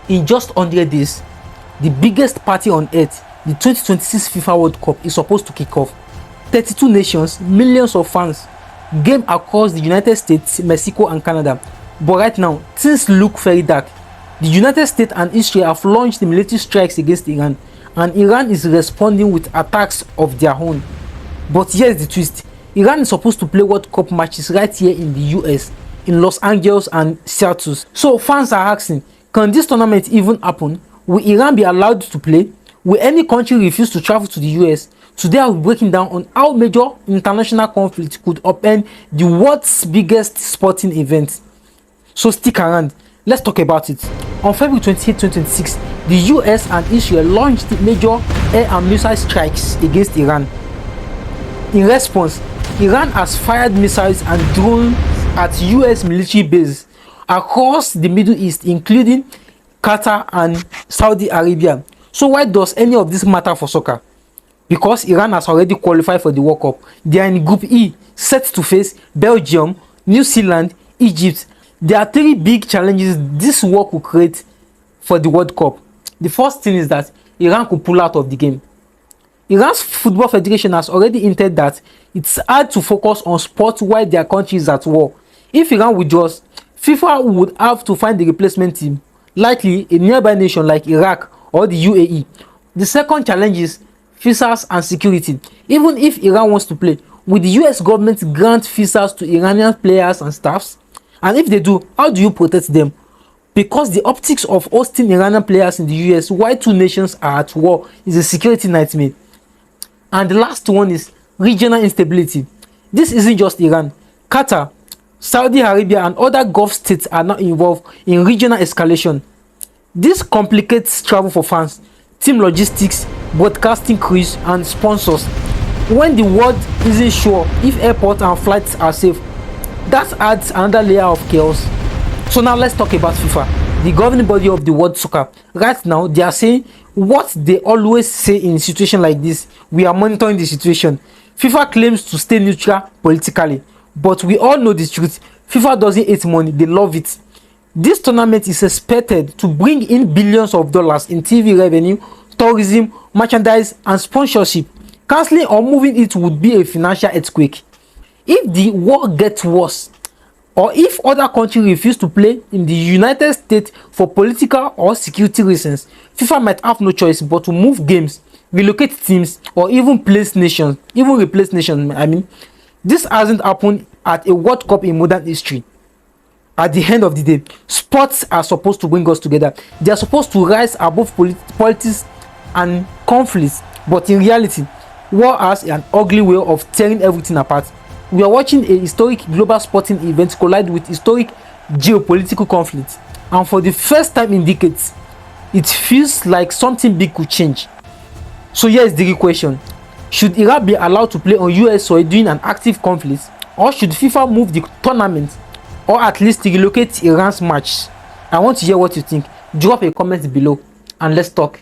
In just 100 days, the biggest party on earth, the 2026 FIFA World Cup, is supposed to kick off. 32 nations, millions of fans, game across the United States, Mexico and Canada. But right now, things look very dark. The United States and Israel have launched military strikes against Iran, and Iran is responding with attacks of their own. But here's the twist: Iran is supposed to play World Cup matches right here in the US, in Los Angeles and Seattle. So fans are asking, can this tournament even happen? Will Iran be allowed to play? Will any country refuse to travel to the US? Today I'll be breaking down on how major international conflict could upend the world's biggest sporting event. So stick around, let's talk about it. On February 28, 2026, the US and Israel launched major air and missile strikes against Iran. In response, Iran has fired missiles and drones at US military bases across the Middle East, including Qatar and Saudi Arabia. So why does any of this matter for soccer? Because Iran has already qualified for the World Cup. They are in Group E, set to face Belgium, New Zealand, Egypt. There are three big challenges this work will create for the World Cup. The first thing is that Iran could pull out of the game. Iran's Football Federation has already hinted that it's hard to focus on sports while their country is at war. If Iran withdraws, FIFA would have to find the replacement team, likely a nearby nation like Iraq or the UAE. The second challenge is visas and security. Even if Iran wants to play, will the US government grant visas to Iranian players and staffs? And if they do, how do you protect them? Because the optics of hosting Iranian players in the US while two nations are at war is a security nightmare. And the last one is regional instability. This isn't just Iran. Qatar, Saudi Arabia and other Gulf states are now involved in regional escalation. This complicates travel for fans, team logistics, broadcasting crews and sponsors. When the world isn't sure if airports and flights are safe, that adds another layer of chaos. So now let's talk about FIFA, the governing body of the world soccer. Right now, they are saying what they always say in a situation like this: we are monitoring the situation. FIFA claims to stay neutral politically, but we all know the truth. FIFA doesn't hate money, they love it. This tournament is expected to bring in billions of dollars in TV revenue, tourism, merchandise and sponsorship. Cancelling or moving it would be a financial earthquake. If the war gets worse, or if other countries refuse to play in the United States for political or security reasons, FIFA might have no choice but to move games, relocate teams, or even replace nations. This hasn't happened at a World Cup in modern history. At the end of the day, sports are supposed to bring us together. They are supposed to rise above politics and conflicts. But in reality, war has an ugly way of tearing everything apart. We are watching a historic global sporting event collide with historic geopolitical conflict. And for the first time in decades, it feels like something big could change. So here is the real question: should Iraq be allowed to play on US soil during an active conflict? Or should FIFA move the tournament, or at least relocate Iran's match? I want to hear what you think. Drop a comment below and let's talk.